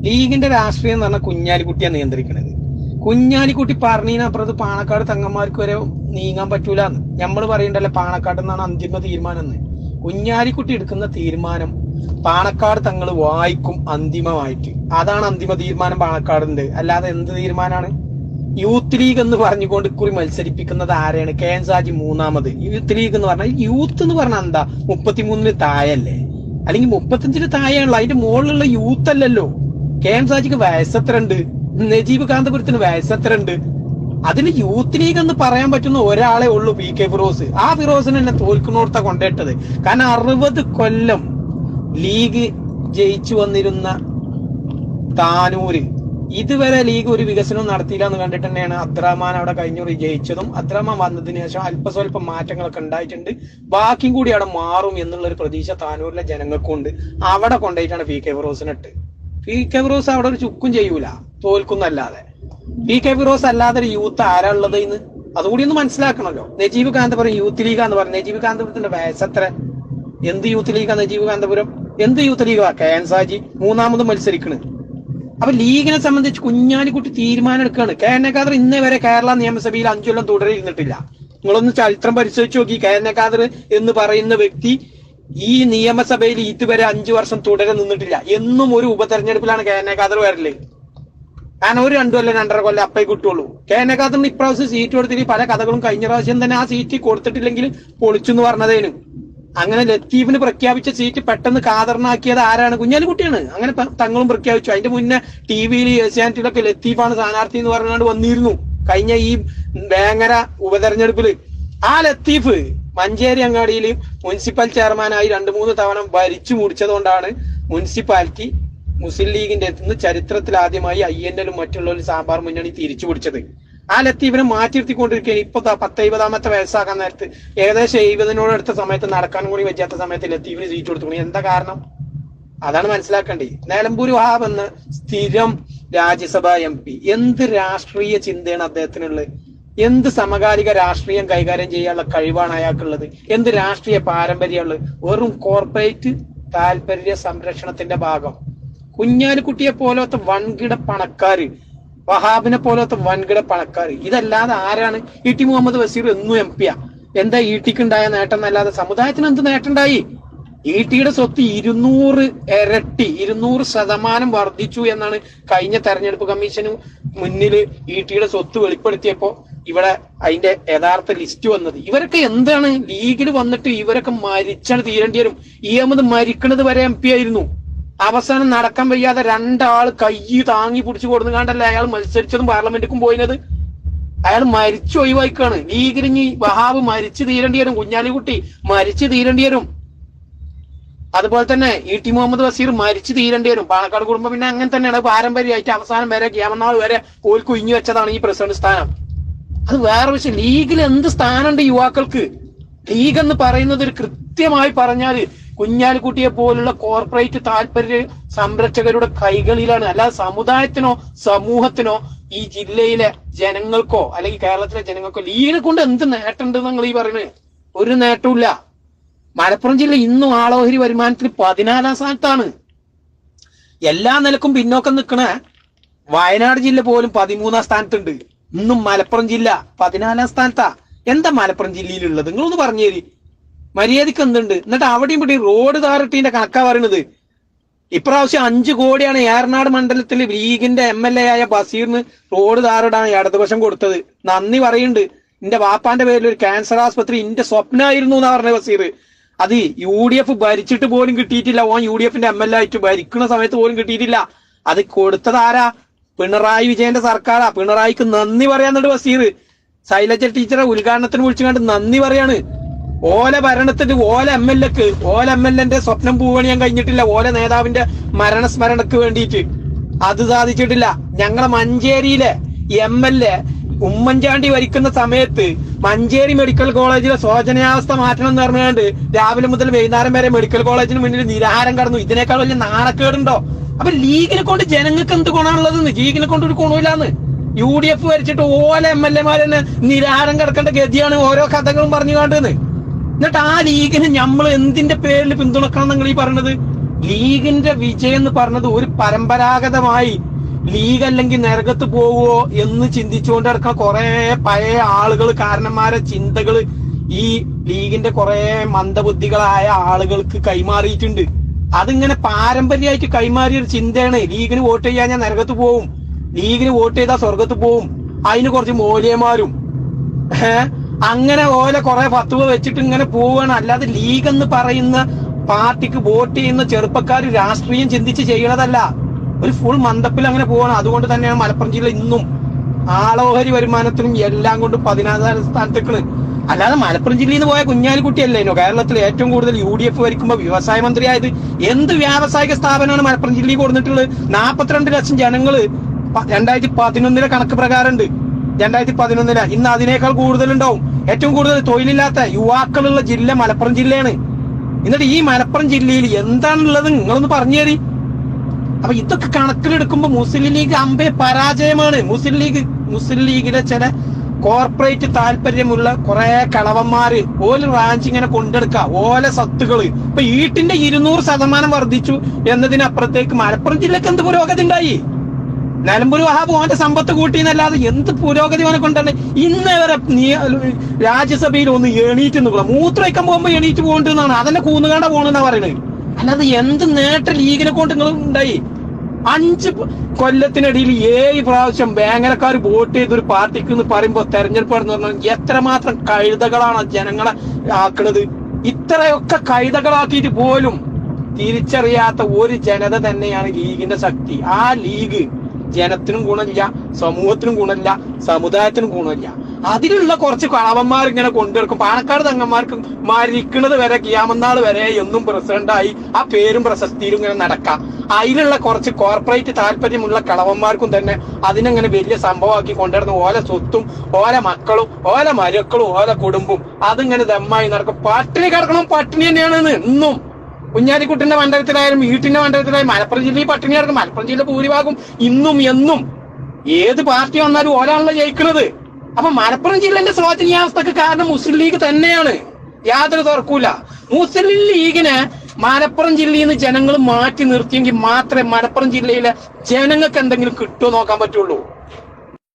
ലീഗിന്റെ രാഷ്ട്രീയം എന്ന് പറഞ്ഞാൽ കുഞ്ഞാലിക്കുട്ടിയാണ് നിയന്ത്രിക്കുന്നത്. കുഞ്ഞാലിക്കുട്ടി പറഞ്ഞതിനപ്പുറത്ത് പാണക്കാട് തങ്ങന്മാർക്ക് വരെ നീങ്ങാൻ പറ്റൂലെന്ന് നമ്മൾ പറയണ്ടല്ലോ. പാണക്കാട് നിന്നാണ് അന്തിമ തീരുമാനം എന്ന്. കുഞ്ഞാലിക്കുട്ടി എടുക്കുന്ന തീരുമാനം പാണക്കാട് തങ്ങൾ വായിക്കും അന്തിമമായിട്ട്. അതാണ് അന്തിമ തീരുമാനം പാണക്കാടിന്റെ. അല്ലാതെ എന്ത് തീരുമാനമാണ്? യൂത്ത് ലീഗ് എന്ന് പറഞ്ഞുകൊണ്ട് കുറി മത്സരിപ്പിക്കുന്നത് ആരെയാണ്? കെ എൻ സാജി മൂന്നാമത്. യൂത്ത് ലീഗ് എന്ന് പറഞ്ഞാൽ യൂത്ത് എന്ന് പറഞ്ഞാൽ എന്താ? 33 താഴല്ലേ, അല്ലെങ്കിൽ 35 താഴെയാണല്ലോ. അതിന്റെ മുകളിലുള്ള യൂത്ത് അല്ലല്ലോ. കെ എൻ സാജിക്ക് വയസ്സെത്രണ്ട്? നജീബ് കാന്തപുരത്തിന് വയസ്സെത്രണ്ട്? അതിന് യൂത്ത് ലീഗ് എന്ന് പറയാൻ പറ്റുന്ന ഒരാളെ ഉള്ളൂ, പി കെ ഫിറോസ്. ആ ഫിറോസിനെ എന്നെ തോൽക്കുന്നോർത്ത കൊണ്ടിട്ടത്. കാരണം 60 കൊല്ലം ലീഗ് ജയിച്ചു വന്നിരുന്ന താനൂര് ഇതുവരെ ലീഗ് ഒരു വികസനം നടത്തിയില്ല എന്ന് കണ്ടിട്ട് തന്നെയാണ് അബ്ദുറഹ്മാൻ അവിടെ കഴിഞ്ഞുറി ജയിച്ചതും. അബ്ദുറഹ്മാൻ വന്നതിന് ശേഷം അല്പസ്വല്പം മാറ്റങ്ങളൊക്കെ ഉണ്ടായിട്ടുണ്ട്. ബാക്കിയും കൂടി അവിടെ മാറും എന്നുള്ള ഒരു പ്രതീക്ഷ താനൂരിലെ ജനങ്ങൾക്കുണ്ട്. അവിടെ കൊണ്ടുപോയിട്ടാണ് പി കെ ഫിറോസിനിട്ട്. പി കെ ഫിറോസ് അവിടെ ഒരു ചുക്കും ചെയ്യൂല, തോൽക്കുന്നല്ലാതെ. പി കെ ഫിറോസ് അല്ലാതെ ഒരു യൂത്ത് ആരാ ഉള്ളത് ഇന്ന്? അതുകൂടി ഒന്ന് മനസ്സിലാക്കണല്ലോ. നജീബ് കാന്തപുരം യൂത്ത് ലീഗാന്ന് പറഞ്ഞു. നജീബ് കാന്തപുരത്തിന്റെ വയസ്സെത്ര? എന്ത് യൂത്ത് ലീഗാ നജീബ് കാന്തപുരം? എന്ത് യൂത്ത് ലീഗാ? കെ എൻ സാജി മൂന്നാമത് മത്സരിക്കണ്. അപ്പൊ ലീഗിനെ സംബന്ധിച്ച് കുഞ്ഞാലിക്കുട്ടി തീരുമാനം എടുക്കുകയാണ്. കെ എൻ എ ഖാദർ ഇന്നേ വരെ കേരള നിയമസഭയിൽ 5 കൊല്ലം തുടരുന്നിട്ടില്ല. നിങ്ങളൊന്ന് ചരിത്രം പരിശോധിച്ച് നോക്കി. കെ എൻ എ ഖാദർ എന്ന് പറയുന്ന വ്യക്തി ഈ നിയമസഭയിൽ ഇതുവരെ 5 വർഷം തുടരെ നിന്നിട്ടില്ല. എന്നും ഒരു ഉപതെരഞ്ഞെടുപ്പിലാണ് കെ എൻ എ ഖാദർ വരല്. കാരണം ഒരു 2 കൊല്ലം 2.5 കൊല്ലം അപ്പേ കിട്ടുള്ളൂ. കെ എൻ എ ഖാദറിന് ഇപ്രാവശ്യം സീറ്റ് കൊടുത്തിട്ട് പല കഥകളും കഴിഞ്ഞ പ്രാവശ്യം തന്നെ ആ സീറ്റ് കൊടുത്തിട്ടില്ലെങ്കിൽ പൊളിച്ചു എന്ന് പറഞ്ഞതേനു. അങ്ങനെ ലത്തീഫിന് പ്രഖ്യാപിച്ച സീറ്റ് പെട്ടെന്ന് ഖാദറിനാക്കിയത് ആരാണ്? കുഞ്ഞാലിക്കുട്ടിയാണ്. അങ്ങനെ തങ്ങളും പ്രഖ്യാപിച്ചു. അതിന്റെ മുന്നേ ടിവിയിൽ ഏഷ്യാനെറ്റിലൊക്കെ ലത്തീഫാണ് സ്ഥാനാർത്ഥി എന്ന് പറഞ്ഞുകൊണ്ട് വന്നിരുന്നു കഴിഞ്ഞ ഈ വേങ്ങര ഉപതെരഞ്ഞെടുപ്പില്. ആ ലത്തീഫ് മഞ്ചേരി അങ്ങാടിയിൽ മുനിസിപ്പൽ ചെയർമാനായി 2-3 തവണ ഭരിച്ചു മുടിച്ചതുകൊണ്ടാണ് മുനിസിപ്പാലിറ്റി മുസ്ലിം ലീഗിന്റെ അടുത്ത് ചരിത്രത്തിൽ ആദ്യമായി INL മറ്റുള്ളവർ സാമ്പാർ മുന്നണി തിരിച്ചു പിടിച്ചത്. ആ ലത്തീഫിനെ മാറ്റിയിരുത്തിക്കൊണ്ടിരിക്കുകയാണ്. ഇപ്പൊ 10-20 വയസ്സാക്കാൻ നേരത്ത് ഏകദേശം 70 അടുത്ത സമയത്ത് നടക്കാൻ കൂടി വെച്ചാത്ത സമയത്ത് ലത്തീഫിന് സീറ്റ് കൊടുത്തു. എന്താ കാരണം? അതാണ് മനസ്സിലാക്കേണ്ടത്. നിലമ്പൂർ വഹാബ് എന്ന സ്ഥിരം രാജ്യസഭ MP എന്ത് രാഷ്ട്രീയ ചിന്തയാണ് അദ്ദേഹത്തിനുള്ളത്? എന്ത് സമകാലിക രാഷ്ട്രീയം കൈകാര്യം ചെയ്യാനുള്ള കഴിവാണ് അയാൾക്കുള്ളത്? എന്ത് രാഷ്ട്രീയ പാരമ്പര്യമുള്ളത്? വെറും കോർപ്പറേറ്റ് താല്പര്യ സംരക്ഷണത്തിന്റെ ഭാഗം. കുഞ്ഞാലിക്കുട്ടിയെ പോലത്തെ വൻകിട പണക്കാര്, വഹാബിനെ പോലത്തെ വൻകിട പണക്കാര്, ഇതല്ലാതെ ആരാണ്? ET മുഹമ്മദ് ബഷീർ എന്നും MP യാ. എന്താ ETക്ക് ഉണ്ടായ നേട്ടം എന്നല്ലാതെ സമുദായത്തിന് എന്ത് നേട്ടം ഉണ്ടായി? ETയുടെ സ്വത്ത് 200 ഇരട്ടി 200% വർദ്ധിച്ചു എന്നാണ് കഴിഞ്ഞ തെരഞ്ഞെടുപ്പ് കമ്മീഷന് മുന്നിൽ ETയുടെ സ്വത്ത് വെളിപ്പെടുത്തിയപ്പോ ഇവിടെ അതിന്റെ യഥാർത്ഥ ലിസ്റ്റ് വന്നത്. ഇവരൊക്കെ എന്താണ്? ലീഗിൽ വന്നിട്ട് ഇവരൊക്കെ മരിച്ചാണ് തീരേണ്ടി വരും. അഹമ്മദ് മരിക്കണത് വരെ MP ആയിരുന്നു. അവസാനം നടക്കാൻ വയ്യാതെ 2 ആൾ കൈ താങ്ങി പിടിച്ചു കൊടുന്നു കണ്ടല്ലേ അയാൾ മത്സരിച്ചതും പാർലമെന്റിക്കും പോയിനത്. അയാൾ മരിച്ചു ഒഴിവായിക്കാണ്. ലീഗിൽ ഇനി വഹാബ് മരിച്ചു തീരേണ്ടി വരും, കുഞ്ഞാലിക്കുട്ടി മരിച്ചു തീരേണ്ടി വരും, അതുപോലെ തന്നെ ET മുഹമ്മദ് ബഷീർ മരിച്ചു തീരേണ്ടി വരും. പാണക്കാട് കുടുംബം പിന്നെ അങ്ങനെ തന്നെയാണ് പാരമ്പര്യമായിട്ട് അവസാനം വരെ ഖിയാമത്ത് വരെ ഓൽക്ക് ഒഴിഞ്ഞു വെച്ചതാണ് ഈ പ്രസിഡന്റ് സ്ഥാനം. അത് വേറെ വിഷയം. ലീഗിൽ എന്ത് സ്ഥാനമുണ്ട് യുവാക്കൾക്ക്? ലീഗ് എന്ന് പറയുന്നത് ഒരു കൃത്യമായി പറഞ്ഞാല് കുഞ്ഞാലിക്കുട്ടിയെ പോലുള്ള കോർപ്പറേറ്റ് താല്പര്യ സംരക്ഷകരുടെ കൈകളിലാണ്. അല്ലാതെ സമുദായത്തിനോ സമൂഹത്തിനോ ഈ ജില്ലയിലെ ജനങ്ങൾക്കോ അല്ലെങ്കിൽ കേരളത്തിലെ ജനങ്ങൾക്കോ ലീഗിനെ കൊണ്ട് എന്ത് നേട്ടമുണ്ട് നിങ്ങൾ ഈ പറയുന്നത്? ഒരു നേട്ടമില്ല. മലപ്പുറം ജില്ല ഇന്നും ആളോഹരി വരുമാനത്തിൽ 14-ാം സ്ഥാനത്താണ്. എല്ലാ നിലക്കും പിന്നോക്കം നിൽക്കണ വയനാട് ജില്ല പോലും 13-ാം സ്ഥാനത്തുണ്ട്. ഇന്നും മലപ്പുറം ജില്ല 14-ാം സ്ഥാനത്താ. എന്താ മലപ്പുറം ജില്ലയിലുള്ളത്? നിങ്ങളൊന്ന് പറഞ്ഞേരി. മര്യാദക്ക് എന്തുണ്ട്? എന്നിട്ട് അവിടെയും ഇവിടെ റോഡ് താറിട്ടീന്റെ കണക്കാ പറയുന്നത്. ഇപ്രാവശ്യം 5 കോടിയാണ് ഏറനാട് മണ്ഡലത്തിൽ ലീഗിന്റെ MLA ആയ ബഷീറിന് റോഡ് താറിടാൻ ഇടതുപക്ഷം കൊടുത്തത്. നന്ദി പറയുന്നുണ്ട്. എന്റെ വാപ്പാന്റെ പേരിൽ ഒരു ക്യാൻസർ ആസ്പത്രി എന്റെ സ്വപ്നമായിരുന്നു എന്നാ പറഞ്ഞ ബഷീർ. അത് UDF ഭരിച്ചിട്ട് പോലും കിട്ടിയിട്ടില്ല. ഓൻ UDFന്റെ MLA ആയിട്ട് ഭരിക്കുന്ന സമയത്ത് പോലും കിട്ടിയിട്ടില്ല. അത് കൊടുത്തത് ആരാ? പിണറായി വിജയന്റെ സർക്കാരാ. പിണറായിക്ക് നന്ദി പറയാന്നുണ്ട് ബഷീർ. ശൈലജ ടീച്ചറെ ഉദ്ഘാടനത്തിന് വിളിച്ചു കണ്ട് നന്ദി പറയാണ്. ഓല ഭരണത്തിന് ഓല MLAന്റെ സ്വപ്നം പൂവണിയാൻ കഴിഞ്ഞിട്ടില്ല. ഓല നേതാവിന്റെ മരണസ്മരണക്ക് വേണ്ടിയിട്ട് അത് സാധിച്ചിട്ടില്ല. ഞങ്ങളെ മഞ്ചേരിയിലെ MLA ഉമ്മൻചാണ്ടി ഭരിക്കുന്ന സമയത്ത് മഞ്ചേരി മെഡിക്കൽ കോളേജിലെ ശോചനീയാവസ്ഥ മാറ്റണം എന്ന് പറഞ്ഞുകൊണ്ട് രാവിലെ മുതൽ വൈകുന്നേരം വരെ മെഡിക്കൽ കോളേജിന് മുന്നിൽ നിരാഹാരം കടന്നു. ഇതിനേക്കാൾ വലിയ നാണക്കേടുണ്ടോ? അപ്പൊ ലീഗിനെ കൊണ്ട് ജനങ്ങൾക്ക് എന്ത് ഗുണമാണുള്ളത്? ലീഗിനെ കൊണ്ട് ഒരു ഗുണമില്ലാന്ന്. UDF ഭരിച്ചിട്ട് ഓല MLAമാർ തന്നെ നിരാഹാരം കിടക്കേണ്ട ഗതിയാണ് ഓരോ കഥകളും പറഞ്ഞു കണ്ടെന്ന്. എന്നിട്ട് ആ ലീഗിന് നമ്മൾ എന്തിന്റെ പേരിൽ പിന്തുണക്കണം നിങ്ങൾ ഈ പറഞ്ഞത്? ലീഗിന്റെ വിജയം എന്ന് പറഞ്ഞത് ഒരു പരമ്പരാഗതമായി ലീഗ് അല്ലെങ്കിൽ നരകത്ത് പോവോ എന്ന് ചിന്തിച്ചുകൊണ്ട് നടക്കുന്ന കുറെ പഴയ ആളുകൾ, കാരണന്മാരെ ചിന്തകള് ഈ ലീഗിന്റെ കുറെ മന്ദബുദ്ധികളായ ആളുകൾക്ക് കൈമാറിയിട്ടുണ്ട്. അതിങ്ങനെ പാരമ്പര്യമായിട്ട് കൈമാറിയ ഒരു ചിന്തയാണ്. ലീഗിന് വോട്ട് ചെയ്യാൻ ഞാൻ നരകത്ത് പോവും, ലീഗിന് വോട്ട് ചെയ്താൽ സ്വർഗത്ത് പോവും, അതിന് കുറച്ച് മൂല്യന്മാരും അങ്ങനെ ഓലെ കുറെ ഫത്വ വെച്ചിട്ട് ഇങ്ങനെ പോവുകയാണ്. അല്ലാതെ ലീഗ് എന്ന് പറയുന്ന പാർട്ടിക്ക് വോട്ട് ചെയ്യുന്ന ചെറുപ്പക്കാർ രാഷ്ട്രീയം ചിന്തിച്ച് ചെയ്യണതല്ല. ഒരു ഫുൾ മന്ദപ്പിൽ അങ്ങനെ പോവാണ്. അതുകൊണ്ട് തന്നെയാണ് മലപ്പുറം ജില്ല ഇന്നും ആളോഹരി വരുമാനത്തിനും എല്ലാം കൊണ്ടും 14ാം സ്ഥാനത്തേക്കാണ്. അല്ലാതെ മലപ്പുറം ജില്ലയിൽ നിന്ന് പോയ കുഞ്ഞാലിക്കുട്ടിയല്ലേനോ കേരളത്തിൽ ഏറ്റവും കൂടുതൽ UDF ഭരിക്കുമ്പോൾ വ്യവസായ മന്ത്രിയായത്? എന്ത് വ്യാവസായിക സ്ഥാപനമാണ് മലപ്പുറം ജില്ലയിൽ കൊടുത്തിട്ടുള്ളത്? 42 ലക്ഷം ജനങ്ങള് 2011 കണക്ക് പ്രകാരമുണ്ട്. 2011 ഇന്ന് അതിനേക്കാൾ കൂടുതലുണ്ടാവും. ഏറ്റവും കൂടുതൽ തൊഴിലില്ലാത്ത യുവാക്കളുള്ള ജില്ല മലപ്പുറം ജില്ലയാണ്. എന്നിട്ട് ഈ മലപ്പുറം ജില്ലയിൽ എന്താണുള്ളത് നിങ്ങളൊന്ന് പറഞ്ഞു തരി. അപ്പൊ ഇതൊക്കെ കണക്കിലെടുക്കുമ്പോ മുസ്ലിം ലീഗ് അമ്പേ പരാജയമാണ്. മുസ്ലിം ലീഗിലെ ചില കോർപ്പറേറ്റ് താല്പര്യമുള്ള കുറെ കളവന്മാര് ഓല് റാഞ്ച് ഇങ്ങനെ കൊണ്ടെടുക്ക ഓല സത്തുകള്. ഇപ്പൊ ഈട്ടിന്റെ 200% വർദ്ധിച്ചു എന്നതിനപ്പുറത്തേക്ക് മലപ്പുറം ജില്ലക്ക് എന്ത് പുരോഗതി ഉണ്ടായി? നിലമ്പൂർ വഹാബ് ഓന്റെ സമ്പത്ത് കൂട്ടിയെന്നല്ലാതെ എന്ത് പുരോഗതി ഓനെ കൊണ്ടാണ്? ഇന്ന് വരെ രാജ്യസഭയിൽ ഒന്ന് എണീറ്റ് നിൽക്കണം. മൂത്രമൊഴിക്കാൻ പോകുമ്പോ എണീറ്റ് പോകണ്ടെന്നാണ്, അതന്നെ കൂന്നുകാണ്ട പോണെന്നാ പറയുന്നത്. അല്ലാതെ എന്ത് നേട്ടം ലീഗിനെ കൊണ്ട് നിങ്ങൾ ഉണ്ടായി? 5 കൊല്ലത്തിനിടയിൽ 7 പ്രാവശ്യം വേങ്ങരക്കാർ വോട്ട് ചെയ്തൊരു പാർട്ടിക്ക് എന്ന് പറയുമ്പോ തെരഞ്ഞെടുപ്പ് എന്ന് പറഞ്ഞാൽ എത്രമാത്രം കഴുതകളാണ് ജനങ്ങളെ ആക്കുന്നത്. ഇത്രയൊക്കെ കഴുതകളാക്കിയിട്ട് പോലും തിരിച്ചറിയാത്ത ഒരു ജനത തന്നെയാണ് ലീഗിന്റെ ശക്തി. ആ ലീഗ് ജനത്തിനും ഗുണമില്ല, സമൂഹത്തിനും ഗുണമില്ല, സമുദായത്തിനും ഗുണമില്ല. അതിലുള്ള കുറച്ച് കളവന്മാർ ഇങ്ങനെ കൊണ്ടുവരും. പാണക്കാട് തങ്ങന്മാർക്ക് മരിക്കുന്നത് വരെ കിയാമന്നാൾ വരെ എന്നും പ്രസിഡന്റായി ആ പേരും പ്രശസ്തിയിലും ഇങ്ങനെ നടക്കാം. അതിലുള്ള കുറച്ച് കോർപ്പറേറ്റ് താല്പര്യമുള്ള കളവന്മാർക്കും തന്നെ അതിനങ്ങനെ വലിയ സംഭവമാക്കി കൊണ്ടുവരുന്ന ഓല സ്വത്തും ഓല മക്കളും ഓല മരക്കളും ഓല കുടുംബവും അതിങ്ങനെ ദമ്മായി നടക്കും. പട്ടിണി കിടക്കണം, പട്ടിണി തന്നെയാണ് ഇന്നും. കുഞ്ഞാലിക്കുട്ടിന്റെ മണ്ഡലത്തിലായാലും വീട്ടിന്റെ മണ്ഡലത്തിലായാലും മലപ്പുറം ജില്ലയിൽ പട്ടിണി കിടക്കും. മലപ്പുറം ജില്ല ഭൂരിഭാഗം ഇന്നും എന്നും ഏത് പാർട്ടി വന്നാലും ഓലാണല്ലോ ജയിക്കുന്നത്. അപ്പൊ മലപ്പുറം ജില്ലന്റെ ശോചനീയാവസ്ഥക്ക് കാരണം മുസ്ലിം ലീഗ് തന്നെയാണ്, യാതൊരു തർക്കൂല. മുസ്ലിം ലീഗിനെ മലപ്പുറം ജില്ലയിൽ നിന്ന് ജനങ്ങൾ മാറ്റി നിർത്തിയെങ്കിൽ മാത്രമേ മലപ്പുറം ജില്ലയിലെ ജനങ്ങൾക്ക് എന്തെങ്കിലും കിട്ടുമോ നോക്കാൻ പറ്റുള്ളൂ.